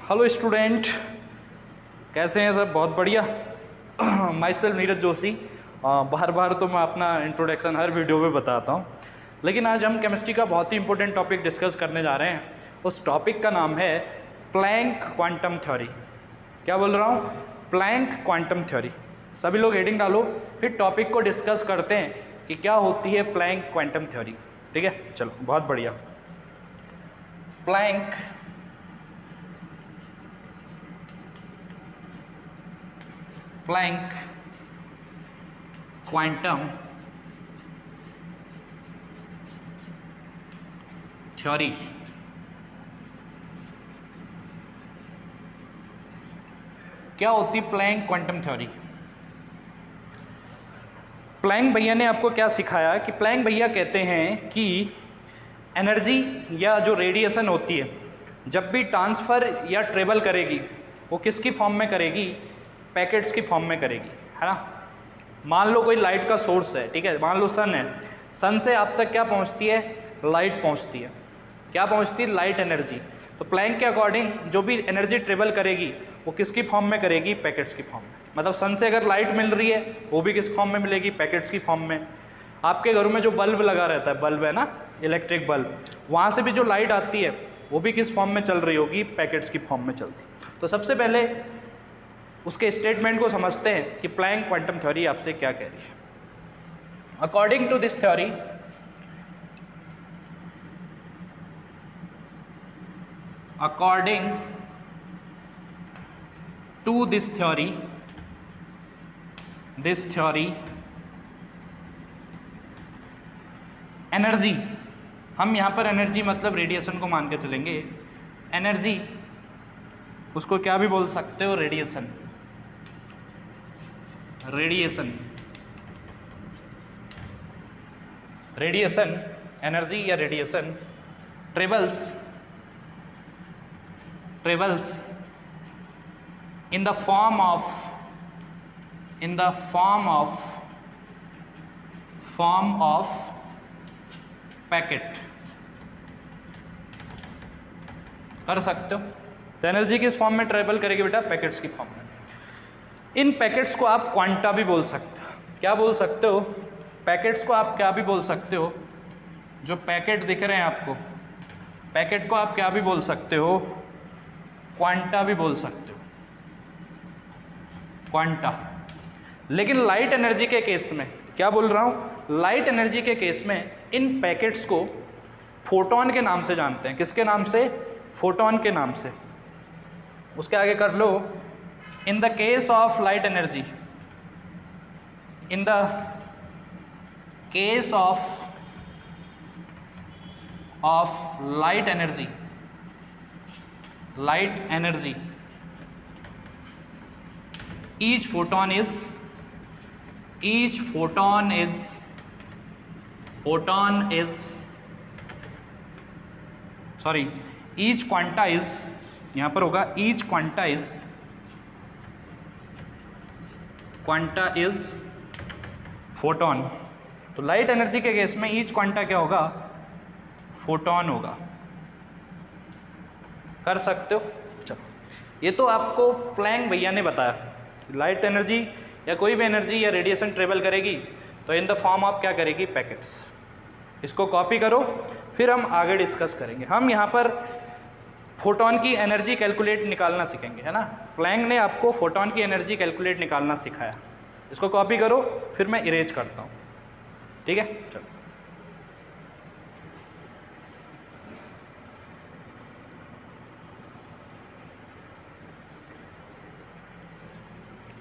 Hello student, कैसे हैं सब? बहुत बढ़िया। Myself Neeraj Joshi. बार बार तो मैं अपना इंट्रोडक्शन हर वीडियो में बताता हूँ, लेकिन आज हम केमिस्ट्री का बहुत ही इंपॉर्टेंट टॉपिक डिस्कस करने जा रहे हैं। उस टॉपिक का नाम है प्लैंक क्वांटम थ्योरी। क्या बोल रहा हूँ? Planck quantum theory. सभी लोग हेडिंग डालो, फिर टॉपिक को डिस्कस करते हैं कि क्या होती है प्लैंक क्वांटम थ्योरी। ठीक है, चलो बहुत बढ़िया। प्लैंक क्वांटम थ्योरी क्या होती प्लैंक क्वांटम थ्योरी? प्लैंक भैया ने आपको क्या सिखाया कि प्लैंक भैया कहते हैं कि एनर्जी या जो रेडिएशन होती है जब भी ट्रांसफ़र या ट्रेवल करेगी वो किसकी फॉर्म में करेगी? पैकेट्स की फॉर्म में करेगी, है ना। मान लो कोई लाइट का सोर्स है, ठीक है, मान लो सन है। सन से आप तक क्या पहुंचती है? लाइट पहुंचती है। क्या पहुंचती है? Light energy. तो प्लैंक के अकॉर्डिंग जो भी एनर्जी ट्रेवल करेगी वो किसकी फॉर्म में करेगी? पैकेट्स की फॉर्म में। मतलब सन से अगर लाइट मिल रही है वो भी किस फॉर्म में मिलेगी? पैकेट्स की फॉर्म में। आपके घरों में जो बल्ब लगा रहता है, बल्ब है ना, इलेक्ट्रिक बल्ब, वहाँ से भी जो लाइट आती है वो भी किस फॉर्म में चल रही होगी? पैकेट्स की फॉर्म में चलती। तो सबसे पहले उसके स्टेटमेंट को समझते हैं कि प्लैंक क्वांटम थ्योरी आपसे क्या कह रही है। According to this theory, this theory energy, हम यहाँ पर एनर्जी मतलब रेडिएशन को मान के चलेंगे। एनर्जी उसको क्या भी बोल सकते हो? रेडिएशन। एनर्जी या radiation travels in the form of packet. कर सकते हो? तो एनर्जी किस फॉर्म में ट्रेवल करेगी बेटा? पैकेट्स की फॉर्म में। इन पैकेट्स को आप क्वांटा भी बोल सकते हो। क्या बोल सकते हो? पैकेट्स को आप क्या भी बोल सकते हो? जो पैकेट दिख रहे हैं आपको, पैकेट को आप क्या भी बोल सकते हो? क्वांटा भी बोल सकते हो, क्वांटा। लेकिन लाइट एनर्जी के केस में क्या बोल रहा हूं? लाइट एनर्जी के केस में इन पैकेट्स को फोटोन के नाम से जानते हैं। किसके नाम से? फोटोन के नाम से। उसके आगे कर लो, in the case of light energy, in the case of light energy, each photon each quanta is, यहां पर होगा each quanta is photon। तो लाइट एनर्जी के केस में ईच क्वांटा क्या होगा? फोटोन होगा। कर सकते हो? चलो, ये तो आपको प्लैंक भैया ने बताया। लाइट एनर्जी या कोई भी एनर्जी या रेडिएशन ट्रेवल करेगी तो इन द फॉर्म ऑफ क्या करेगी? पैकेट्स। इसको कॉपी करो, फिर हम आगे डिस्कस करेंगे। हम यहाँ पर फोटोन की एनर्जी कैलकुलेट निकालना सीखेंगे, है ना। प्लैंक ने आपको फोटोन की एनर्जी कैलकुलेट निकालना सिखाया। इसको कॉपी करो, फिर मैं इरेज करता हूँ। ठीक है, चलो।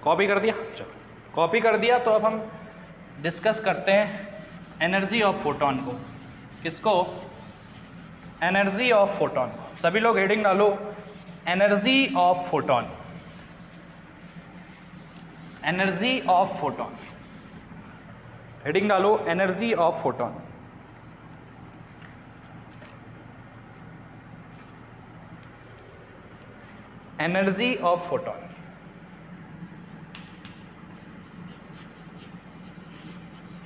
कॉपी कर दिया? चलो, कॉपी कर दिया तो अब हम डिस्कस करते हैं एनर्जी ऑफ फोटोन को। किसको? Energy of photon. सभी लोग हेडिंग डालो, energy of photon. Energy of photon, heading डालो, energy of photon. Energy of photon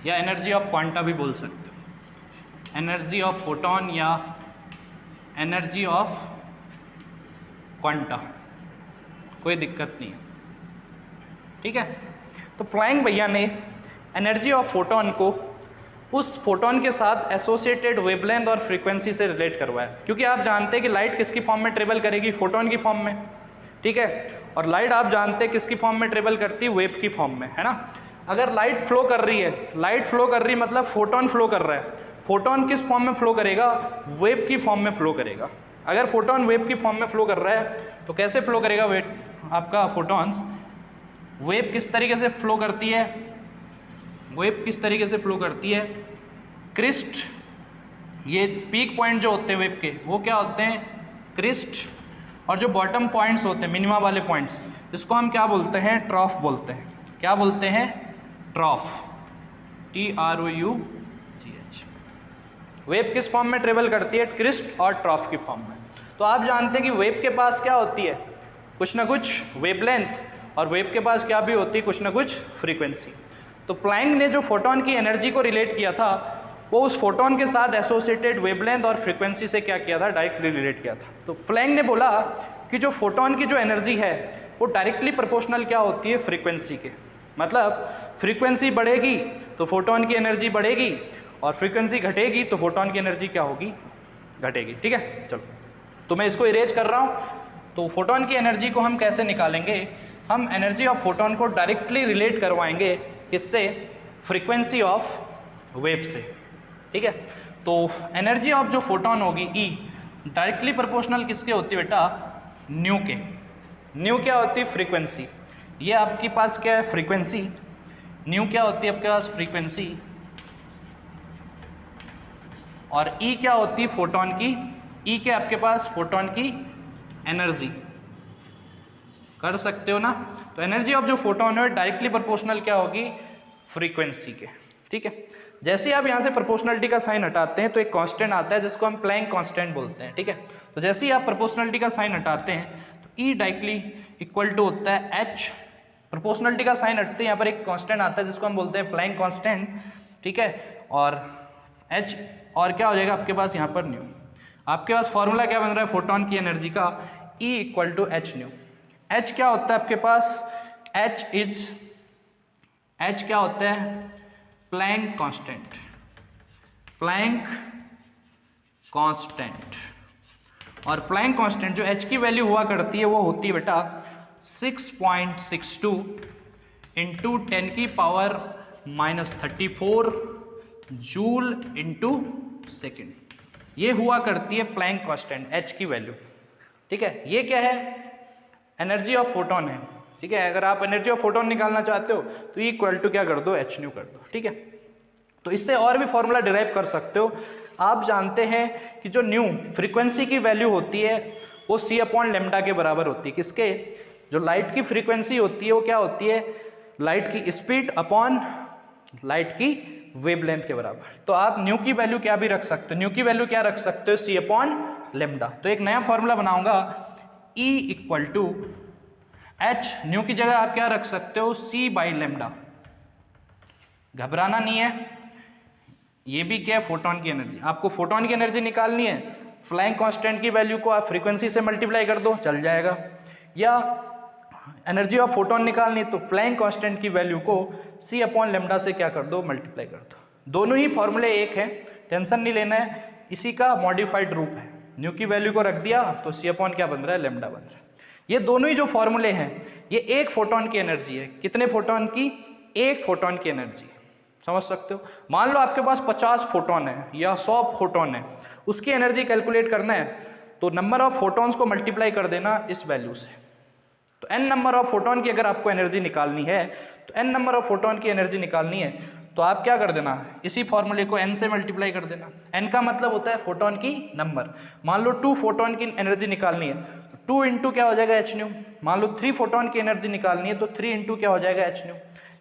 या एनर्जी ऑफ क्वांटा भी बोल सकते हो। एनर्जी ऑफ फोटोन या एनर्जी ऑफ क्वांटा, कोई दिक्कत नहीं है, ठीक है। तो प्लैंक भैया ने एनर्जी ऑफ फोटोन को उस फोटोन के साथ एसोसिएटेड वेवलेंथ और फ्रीक्वेंसी से रिलेट करवाया, क्योंकि आप जानते हैं कि लाइट किसकी फॉर्म में ट्रेवल करेगी, फोटोन की फॉर्म में, ठीक है। और लाइट आप जानते हैं किसकी फॉर्म में ट्रेवल करती है, वेव की फॉर्म में, है ना। अगर लाइट फ्लो कर रही है, लाइट फ्लो कर रही है मतलब फोटोन फ्लो कर रहा है, फोटोन किस फॉर्म में फ्लो करेगा, वेव की फॉर्म में फ्लो करेगा। अगर फोटोन वेव की फॉर्म में फ्लो कर रहा है तो कैसे फ्लो करेगा आपका फोटॉन्स, वेव किस तरीके से फ्लो करती है, वेव किस तरीके से फ्लो करती है, क्रिस्ट, ये पीक पॉइंट जो होते हैं वेव के वो क्या होते हैं, क्रिस्ट, और जो बॉटम पॉइंट्स होते हैं मिनिमा वाले पॉइंट्स, इसको हम क्या बोलते हैं, ट्रॉफ बोलते हैं। क्या बोलते हैं, ट्रॉफ, TROUGH। वेव किस फॉर्म में ट्रेवल करती है, क्रिस्ट और ट्रॉफ की फॉर्म में। तो आप जानते हैं कि वेव के पास क्या होती है, कुछ ना कुछ वेवलेंथ, और वेव के पास क्या भी होती है, कुछ ना कुछ फ्रीक्वेंसी। तो प्लैंक ने जो फोटोन की एनर्जी को रिलेट किया था वो उस फोटोन के साथ एसोसिएटेड वेवलेंथ और फ्रीक्वेंसी से क्या किया था, डायरेक्टली रिलेट किया था। तो प्लैंक ने बोला कि जो फोटोन की जो एनर्जी है वो डायरेक्टली प्रोपोर्शनल क्या होती है, फ्रीक्वेंसी के। मतलब फ्रीक्वेंसी बढ़ेगी तो फोटोन की एनर्जी बढ़ेगी, और फ्रीक्वेंसी घटेगी तो फोटोन की एनर्जी क्या होगी, घटेगी, ठीक है। चलो तो मैं इसको इरेज कर रहा हूँ। तो फोटोन की एनर्जी को हम कैसे निकालेंगे, हम एनर्जी ऑफ फोटोन को डायरेक्टली रिलेट करवाएंगे किससे, फ्रीक्वेंसी ऑफ वेव से, ठीक है। तो एनर्जी ऑफ जो फोटोन होगी ई डायरेक्टली प्रोपोर्शनल किसके होती है बेटा, न्यू के। न्यू क्या होती है, फ्रीक्वेंसी, ये आपके पास क्या है, फ्रीक्वेंसी, न्यू क्या होती है आपके पास, फ्रीक्वेंसी, और ई क्या होती है, फोटोन की, ई के आपके पास फोटोन की एनर्जी, कर सकते हो ना। तो एनर्जी ऑफ जो फोटोन है डायरेक्टली प्रोपोर्शनल क्या होगी, फ्रीक्वेंसी के, ठीक है। जैसे आप यहाँ से प्रोपोर्शनलिटी का साइन हटाते हैं तो एक कांस्टेंट आता है जिसको हम प्लैंक कांस्टेंट बोलते हैं, ठीक है। तो जैसे ही आप प्रोपोर्शनलिटी का साइन हटाते हैं तो ई डायरेक्टली इक्वल टू होता है एच, प्रोपोर्शनलिटी का साइन हटते हैं यहाँ पर एक कांस्टेंट आता है जिसको हम बोलते हैं प्लैंक कांस्टेंट, ठीक है। और एच और क्या हो जाएगा आपके पास यहाँ पर न्यू। आपके पास फॉर्मूला क्या बन रहा है फोटोन की एनर्जी का, E equal to H nu. H क्या होता है आपके पास, एच क्या होता है, प्लैंक कांस्टेंट, प्लैंक कांस्टेंट। और प्लैंक कांस्टेंट जो एच की वैल्यू हुआ करती है वो होती है बेटा 6.62 इंटू 10 की पावर -34 जूल इंटू सेकेंड, ये हुआ करती है प्लैंक कांस्टेंट एच की वैल्यू, ठीक है। ये क्या है, एनर्जी ऑफ फोटोन है, ठीक है। अगर आप एनर्जी ऑफ फोटोन निकालना चाहते हो तो ई इक्वल टू क्या कर दो, एच न्यू कर दो, ठीक है। तो इससे और भी फॉर्मूला डिराइव कर सकते हो। आप जानते हैं कि जो न्यू फ्रीक्वेंसी की वैल्यू होती है वो सी अपॉन लेमडा के बराबर होती है, किसके, जो लाइट की फ्रीक्वेंसी होती है वो क्या होती है, लाइट की स्पीड अपॉन लाइट की वेवलेंथ के बराबर। तो आप न्यू की वैल्यू क्या भी रख सकते हो, न्यू की वैल्यू क्या रख सकते हो, सी अपॉन लेमडा। तो एक नया फॉर्मूला बनाऊंगा, E equal to H, nu की जगह आप क्या रख सकते हो, C बाई लेमडा। घबराना नहीं है, ये भी क्या है, फोटोन की एनर्जी। आपको फोटोन की एनर्जी निकालनी है, प्लैंक कांस्टेंट की वैल्यू को आप फ्रीक्वेंसी से मल्टीप्लाई कर दो, चल जाएगा। या एनर्जी ऑफ फोटोन निकालनी तो प्लैंक कांस्टेंट की वैल्यू को C अपॉन लेमडा से क्या कर दो, मल्टीप्लाई कर दो। दोनों ही फॉर्मूले एक है, टेंशन नहीं लेना है, इसी का मॉडिफाइड रूप है। न्यू की वैल्यू को रख दिया तो C अपॉन क्या बन रहा है, लेमडा बन रहा है। ये दोनों ही जो फॉर्मूले हैं ये एक फोटोन की एनर्जी है, कितने फोटोन की, एक फोटोन की एनर्जी, समझ सकते हो। मान लो आपके पास 50 फोटोन है या 100 फोटोन है, उसकी एनर्जी कैलकुलेट करना है तो नंबर ऑफ फोटोन्स को मल्टीप्लाई कर देना इस वैल्यू से। तो n नंबर ऑफ फोटोन की अगर आपको एनर्जी निकालनी है, तो n नंबर ऑफ फोटोन की एनर्जी निकालनी है तो आप क्या कर देना, इसी फॉर्मूले को n से मल्टीप्लाई कर देना। n का मतलब होता है फोटोन की नंबर। मान लो 2 फोटोन की एनर्जी निकालनी है तो 2 इंटू क्या हो जाएगा, एच न्यू। मान लो 3 फोटोन की एनर्जी निकालनी है तो 3 इंटू क्या हो जाएगा, एच न्यू।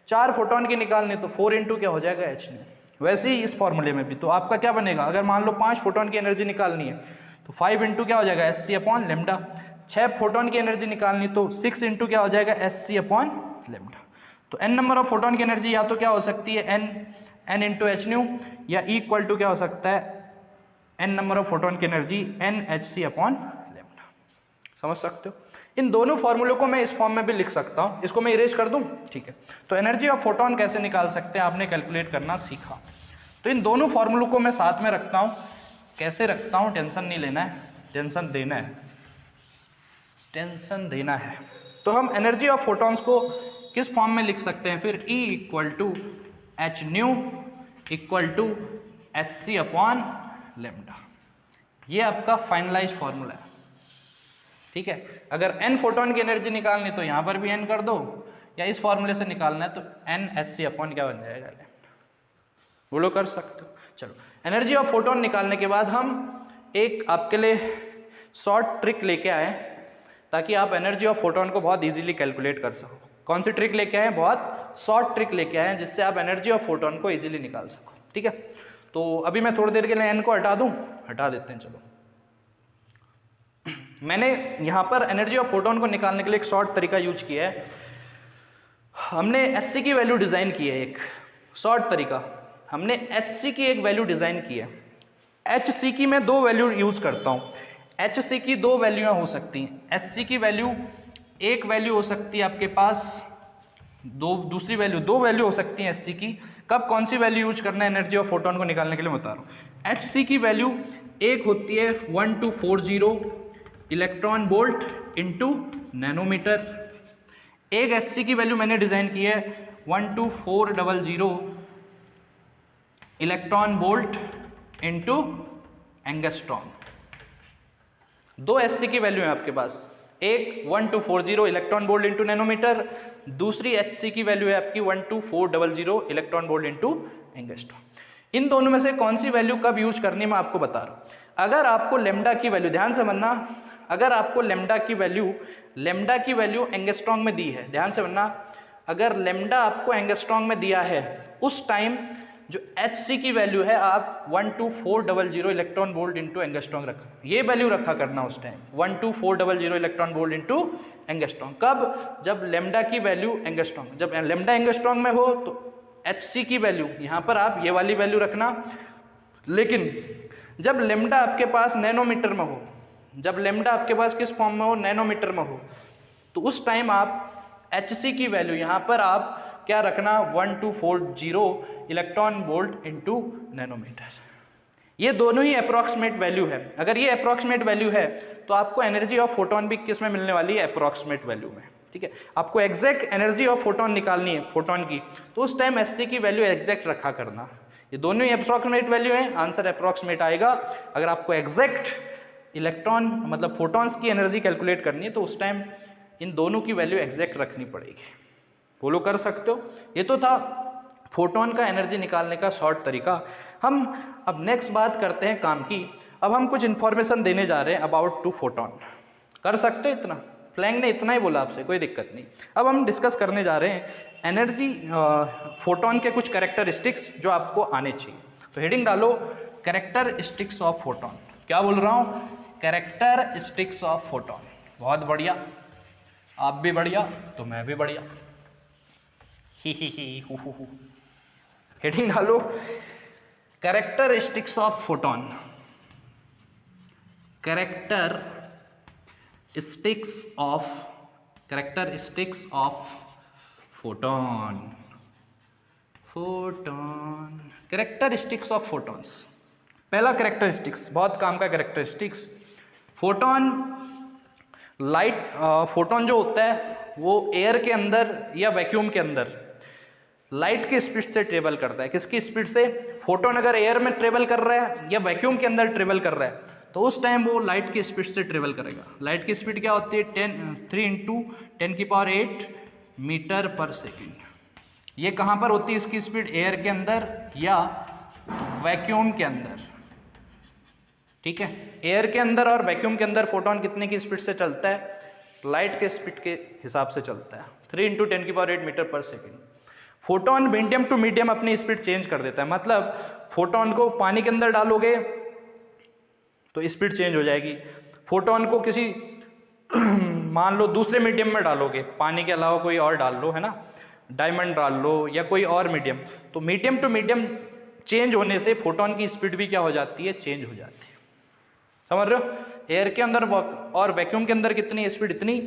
4 फोटोन की निकालनी है तो 4 इंटू क्या हो जाएगा, एच न्यू। वैसे ही इस फॉर्मूले में भी तो आपका क्या बनेगा, अगर मान लो 5 फोटोन की एनर्जी निकालनी है तो 5 इंटू क्या हो जाएगा, S C upon lambda. 6 photon की एनर्जी निकालनी तो 6 इंटू क्या हो जाएगा, एस सी अपॉन लेमडा। तो n नंबर ऑफ फोटोन की एनर्जी या तो क्या हो सकती है, n इंटू एच न्यू, या इक्वल टू क्या हो सकता है, n नंबर ऑफ फोटोन की energy n H C upon lambda. समझ सकते हो। इन दोनों फॉर्मूलों को मैं इस फॉर्म में भी लिख सकता हूँ, इसको मैं इरेज कर दूँ, ठीक है। तो एनर्जी ऑफ फोटोन कैसे निकाल सकते हैं आपने कैलकुलेट करना सीखा। तो इन दोनों फॉर्मूलों को मैं साथ में रखता हूँ। कैसे रखता हूँ, टेंशन नहीं लेना है, टेंशन देना है, टेंशन देना है। तो हम एनर्जी ऑफ फोटॉन्स को किस फॉर्म में लिख सकते हैं फिर, E equal to H nu equal to H C upon lambda. ये आपका फाइनलाइज फॉर्मूला है, ठीक है। अगर n फोटोन की एनर्जी निकालनी तो यहाँ पर भी n कर दो, या इस फॉर्मूले से निकालना है तो n एच सी अपॉन क्या बन जाएगा, वो लोग कर सकते हो। चलो, एनर्जी ऑफ फोटोन निकालने के बाद हम एक आपके लिए शॉर्ट ट्रिक लेके आए ताकि आप एनर्जी ऑफ फोटोन को बहुत इजीली कैलकुलेट कर सको। कौन सी ट्रिक लेके आए, बहुत शॉर्ट ट्रिक लेके आए हैं जिससे आप एनर्जी ऑफ फोटोन को इजीली निकाल सको, ठीक है। तो अभी मैं थोड़ी देर के लिए n को हटा दूं, हटा देते हैं। चलो, मैंने यहाँ पर एनर्जी ऑफ फोटोन को निकालने के लिए एक शॉर्ट तरीका यूज किया है। हमने एच की वैल्यू डिज़ाइन की है, एक शॉर्ट तरीका। हमने एच की एक वैल्यू डिज़ाइन की है। एच की मैं दो वैल्यू यूज करता हूँ। एच की दो वैल्यूआँ हो सकती हैं। एच की वैल्यू, एक वैल्यू हो सकती है आपके पास, दूसरी वैल्यू, दो वैल्यू हो सकती है एच की। कब कौन सी वैल्यू यूज करना है एनर्जी ऑफ फोटोन को निकालने के लिए बता रहा हूँ। एच की वैल्यू एक होती है 1240 इलेक्ट्रॉन वोल्ट इंटू नैनोमीटर। एक एच की वैल्यू मैंने डिज़ाइन की है 12400 इलेक्ट्रॉन वोल्ट इंटू एंगस्ट्रॉन। दो एच की वैल्यू है आपके पास, एक 1240 इलेक्ट्रॉन वोल्ट इंटू नैनोमीटर, दूसरी एच की वैल्यू है आपकी 12400 इलेक्ट्रॉन वोल्ट इंटू एंगस्ट्रॉन। इन दोनों में से कौन सी वैल्यू कब यूज करनी मैं आपको बता रहा हूँ। अगर आपको लेमडा की वैल्यू, ध्यान से समझना, अगर आपको लेमडा की वैल्यू एंगस्ट्रॉन में दी है, ध्यान से समझना, अगर लेमडा आपको एंगस्ट्रॉन में दिया है, उस टाइम जो एच की वैल्यू है आप 12400 इलेक्ट्रॉन वोल्ट इंटू एंगस्ट्रॉन रखा, ये वैल्यू रखा करना उस time 12400 electron volt into angstrom. कब, जब लेमडा की वैल्यू एंगस्ट्रॉन, जब लेमडा एंगस्ट्रॉन में हो तो एच की वैल्यू यहाँ पर आप ये वाली वैल्यू रखना। लेकिन जब लेमडा आपके पास नैनोमीटर में हो, जब लेमडा आपके पास किस फॉर्म में हो, नैनोमीटर में हो, तो उस टाइम आप एच की वैल्यू यहाँ पर आप क्या रखना, 1240 इलेक्ट्रॉन वोल्ट इंटू नैनोमीटर। ये दोनों ही अप्रॉक्सीमेट वैल्यू है। अगर ये अप्रॉक्सीमेट वैल्यू है तो आपको एनर्जी ऑफ फोटोन भी किस में मिलने वाली है, अप्रॉक्सीमेट वैल्यू में, ठीक है। आपको एग्जैक्ट एनर्जी ऑफ फोटोन निकालनी है फोटोन की, तो उस टाइम एच की वैल्यू एग्जैक्ट रखा करना। ये दोनों ही अप्रॉक्सीमेट वैल्यू है, आंसर अप्रॉक्सीमेट आएगा। अगर आपको एग्जैक्ट इलेक्ट्रॉन मतलब फोटॉन्स की एनर्जी कैलकुलेट करनी है तो उस टाइम इन दोनों की वैल्यू एग्जैक्ट रखनी पड़ेगी। बोलो, कर सकते हो। ये तो था फोटोन का एनर्जी निकालने का शॉर्ट तरीका। हम अब नेक्स्ट बात करते हैं काम की। अब हम कुछ इन्फॉर्मेशन देने जा रहे हैं अबाउट टू फोटोन। कर सकते हो इतना, प्लैंक ने इतना ही बोला आपसे, कोई दिक्कत नहीं। अब हम डिस्कस करने जा रहे हैं एनर्जी फोटोन के कुछ कैरेक्टरिस्टिक्स जो आपको आने चाहिए। तो हेडिंग डालो कैरेक्टरिस्टिक्स ऑफ फोटोन। क्या बोल रहा हूँ, कैरेक्टरिस्टिक्स ऑफ फोटोन। बहुत बढ़िया, आप भी बढ़िया तो मैं भी बढ़िया। He who. हेडिंग डालो characteristics of photon. Characteristics of photon. Characteristics of photons. पहला कैरेक्टरिस्टिक्स, बहुत काम का कैरेक्टरिस्टिक्स, फोटोन लाइट, फोटोन जो होता है वो एयर के अंदर या वैक्यूम के अंदर लाइट की स्पीड से ट्रेवल करता है। किसकी स्पीड से, फोटोन अगर एयर में ट्रेवल कर रहा है या वैक्यूम के अंदर ट्रेवल कर रहा है तो उस टाइम वो लाइट की स्पीड से ट्रेवल करेगा। लाइट की स्पीड क्या होती है, 3 × 10⁸ मीटर पर सेकेंड। ये कहाँ पर होती है इसकी स्पीड, एयर के अंदर या वैक्यूम के अंदर, ठीक है। एयर के अंदर और वैक्यूम के अंदर फोटोन कितने की स्पीड से चलता है, लाइट के स्पीड के हिसाब से चलता है, 3 × 10⁸ मीटर पर second. Photon medium to medium अपनी स्पीड चेंज कर देता है। मतलब फोटोन को पानी के अंदर डालोगे तो स्पीड चेंज हो जाएगी। फोटोन को किसी मान लो दूसरे मीडियम में डालोगे, पानी के अलावा कोई और डाल लो, है ना, डायमंड डाल लो या कोई और मीडियम, तो मीडियम टू मीडियम चेंज होने से फोटोन की स्पीड भी क्या हो जाती है, चेंज हो जाती है। समझ रहे हो? एयर के अंदर और वैक्यूम के अंदर कितनी स्पीड, इतनी।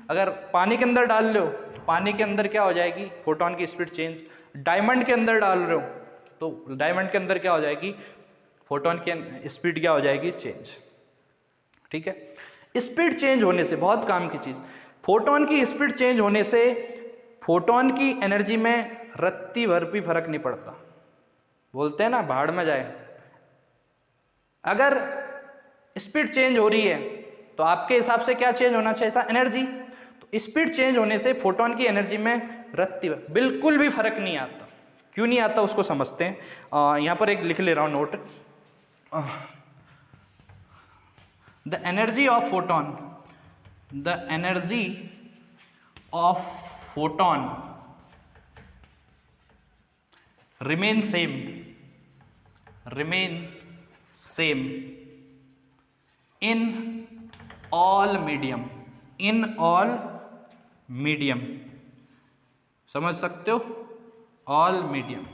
अगर पानी के अंदर डाल लो तो पानी के अंदर क्या हो जाएगी, फोटोन की स्पीड चेंज। डायमंड के अंदर डाल रहे हो तो डायमंड के अंदर क्या हो जाएगी, फोटोन की स्पीड क्या हो जाएगी, चेंज। ठीक है। स्पीड चेंज होने से, बहुत काम की चीज, फोटोन की स्पीड चेंज होने से फोटोन की एनर्जी में रत्ती भर भी फर्क नहीं पड़ता। बोलते हैं ना भाड़ में जाए। अगर स्पीड चेंज हो रही है तो आपके हिसाब से क्या चेंज होना चाहिए था, एनर्जी। तो स्पीड चेंज होने से फोटोन की एनर्जी में रत्ती भर बिल्कुल भी फर्क नहीं आता। क्यों नहीं आता उसको समझते हैं। यहाँ पर एक लिख ले रहा हूँ note. The energy of photon, the energy of photon remain same in all medium, समझ सकते हो, all medium.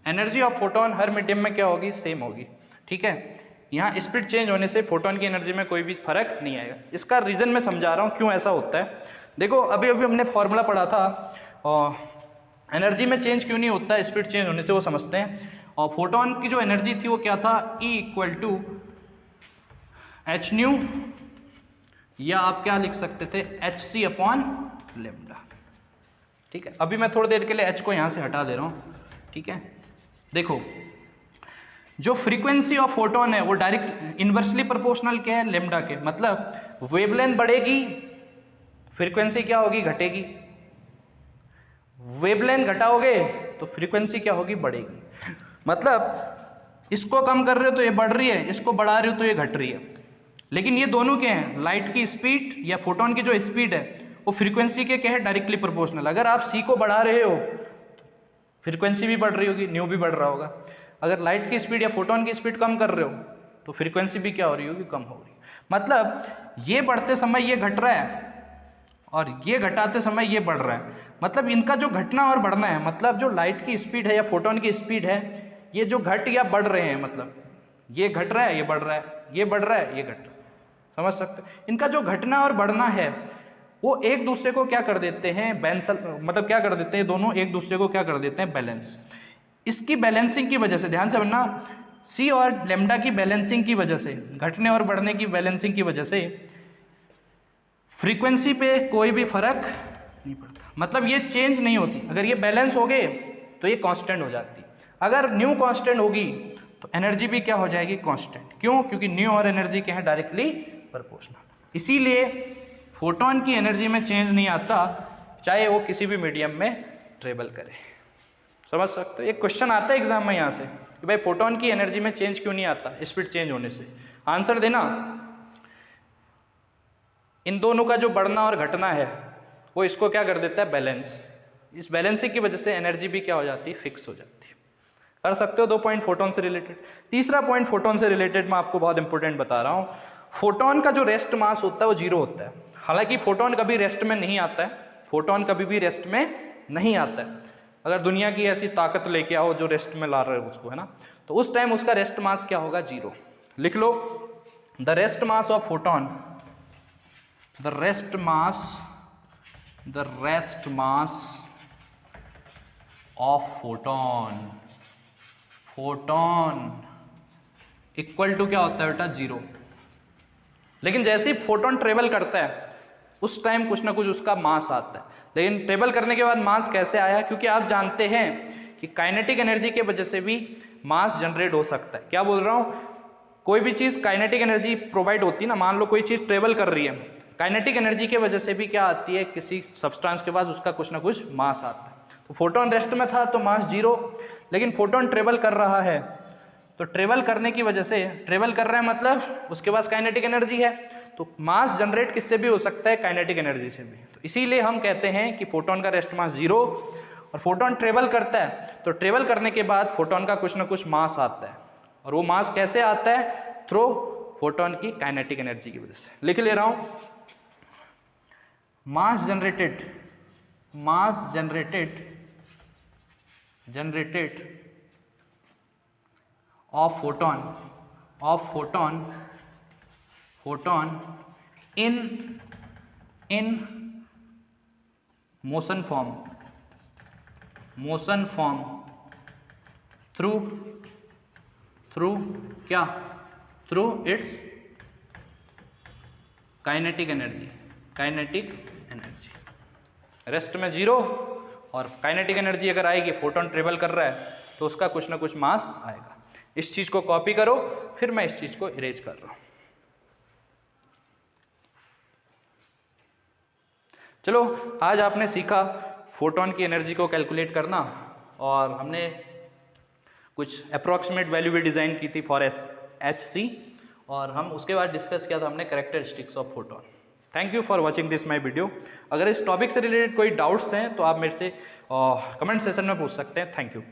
Energy of photon her medium में क्या होगी, सेम होगी। ठीक है। यहाँ स्पीड चेंज होने से फोटोन की एनर्जी में कोई भी फर्क नहीं आएगा। इसका रीजन मैं समझा रहा हूँ क्यों ऐसा होता है। देखो अभी हमने फॉर्मूला पढ़ा था, और एनर्जी में चेंज क्यों नहीं होता है स्पीड चेंज होने से, वो समझते हैं। और फोटोन की जो एनर्जी थी वो क्या था, E = h/न्यू, या आप क्या लिख सकते थे, hc/λ। ठीक है। अभी मैं थोड़ी देर के लिए h को यहाँ से हटा दे रहा हूँ। ठीक है। देखो जो फ्रीक्वेंसी ऑफ फोटोन है वो डायरेक्ट इन्वर्सली प्रोपोर्शनल क्या है, लेमडा के। मतलब वेवलेंथ बढ़ेगी, फ्रीक्वेंसी क्या होगी, घटेगी। वेवलेंथ घटाओगे तो फ्रीक्वेंसी क्या होगी, बढ़ेगी। मतलब इसको कम कर रहे हो तो ये बढ़ रही है, इसको बढ़ा रहे हो तो ये घट रही है। लेकिन ये दोनों क्या है, लाइट की स्पीड या फोटोन की जो स्पीड है वो फ्रीक्वेंसी के क्या है, डायरेक्टली प्रोपोर्शनल। अगर आप सी को बढ़ा रहे हो तो फ्रीक्वेंसी भी बढ़ रही होगी, न्यू भी बढ़ रहा होगा। अगर लाइट की स्पीड या फोटोन की स्पीड कम कर रहे हो तो फ्रीक्वेंसी भी क्या हो रही होगी, कम हो रही है। मतलब ये बढ़ते समय ये घट रहा है और ये घटाते समय ये बढ़ रहा है। मतलब इनका जो घटना और बढ़ना है, मतलब जो लाइट की स्पीड है या फोटोन की स्पीड है, ये जो घट या बढ़ रहे हैं, मतलब ये घट रहा है, ये बढ़ रहा है, ये बढ़ रहा है, ये घट रहा है। समझ सकते हैं? इनका जो घटना और बढ़ना है वो एक दूसरे को क्या कर देते हैं, मतलब क्या कर देते हैं, दोनों एक दूसरे को क्या कर देते हैं, बैलेंस। इसकी बैलेंसिंग की वजह से, ध्यान से बनना, सी और लेमडा की बैलेंसिंग की वजह से, घटने और बढ़ने की बैलेंसिंग की वजह से फ्रीक्वेंसी पे कोई भी फर्क नहीं पड़ता। मतलब ये चेंज नहीं होती। अगर ये बैलेंस हो गए तो ये कांस्टेंट हो जाती। अगर न्यू कांस्टेंट होगी तो एनर्जी भी क्या हो जाएगी, कांस्टेंट। क्यों? क्योंकि न्यू और एनर्जी क्या है, डायरेक्टली प्रोपोर्शनल। इसीलिए फोटोन की एनर्जी में चेंज नहीं आता, चाहे वो किसी भी मीडियम में ट्रेवल करे। समझ सकते हो? एक क्वेश्चन आता है एग्जाम में यहाँ से कि भाई फोटोन की एनर्जी में चेंज क्यों नहीं आता स्पीड चेंज होने से। आंसर देना, इन दोनों का जो बढ़ना और घटना है वो इसको क्या कर देता है, बैलेंस। इस बैलेंसिंग की वजह से एनर्जी भी क्या हो जाती है, फिक्स हो जाती है। कर सकते हो। 2 पॉइंट फोटोन से रिलेटेड। तीसरा पॉइंट फोटोन से रिलेटेड मैं आपको बहुत इंपॉर्टेंट बता रहा हूँ। फोटोन का जो रेस्ट मास होता है वो 0 होता है। हालांकि फोटोन कभी रेस्ट में नहीं आता है, फोटोन कभी भी रेस्ट में नहीं आता है। अगर दुनिया की ऐसी ताकत लेके आओ जो रेस्ट में ला रहे हो उसको, है ना, तो उस टाइम उसका रेस्ट मास क्या होगा, 0। लिख लो, the rest mass of photon, the rest mass of photon equal to क्या होता है बेटा, 0। लेकिन जैसे ही फोटोन ट्रेवल करता है उस टाइम कुछ ना कुछ उसका मास आता है। लेकिन ट्रेवल करने के बाद मास कैसे आया, क्योंकि आप जानते हैं कि काइनेटिक एनर्जी के वजह से भी मास जनरेट हो सकता है। क्या बोल रहा हूँ, कोई भी चीज़ काइनेटिक एनर्जी प्रोवाइड होती है ना। मान लो कोई चीज़ ट्रेवल कर रही है, काइनेटिक एनर्जी के वजह से भी क्या आती है, किसी सब्सटेंस के पास उसका कुछ ना कुछ मास आता है। तो फोटोन रेस्ट में था तो मास 0, लेकिन फोटोन ट्रेवल कर रहा है तो ट्रेवल करने की वजह से, ट्रेवल कर रहा है मतलब उसके पास काइनेटिक एनर्जी है, तो मास जनरेट किससे भी हो सकता है, काइनेटिक एनर्जी से भी। तो इसीलिए हम कहते हैं कि फोटोन का रेस्ट मास 0, और फोटोन ट्रेवल करता है तो ट्रेवल करने के बाद फोटोन का कुछ ना कुछ मास आता है। और वो मास कैसे आता है, थ्रू फोटोन की काइनेटिक एनर्जी की वजह से। लिख ले रहा हूं, mass generated of photon photon in motion form through क्या, through its kinetic energy, rest में जीरो, और काइनेटिक एनर्जी अगर आएगी, फोटोन ट्रेवल कर रहा है तो उसका कुछ ना कुछ मास आएगा। इस चीज को कॉपी करो, फिर मैं इस चीज को इरेज कर रहा हूं। चलो, आज आपने सीखा फोटोन की एनर्जी को कैलकुलेट करना, और हमने कुछ अप्रॉक्सीमेट वैल्यू भी डिज़ाइन की थी फॉर HC, और हम उसके बाद डिस्कस किया था हमने characteristics of photon. Thank you for watching this my video. अगर इस टॉपिक से रिलेटेड कोई डाउट्स हैं तो आप मेरे से कमेंट सेशन में पूछ सकते हैं। Thank you.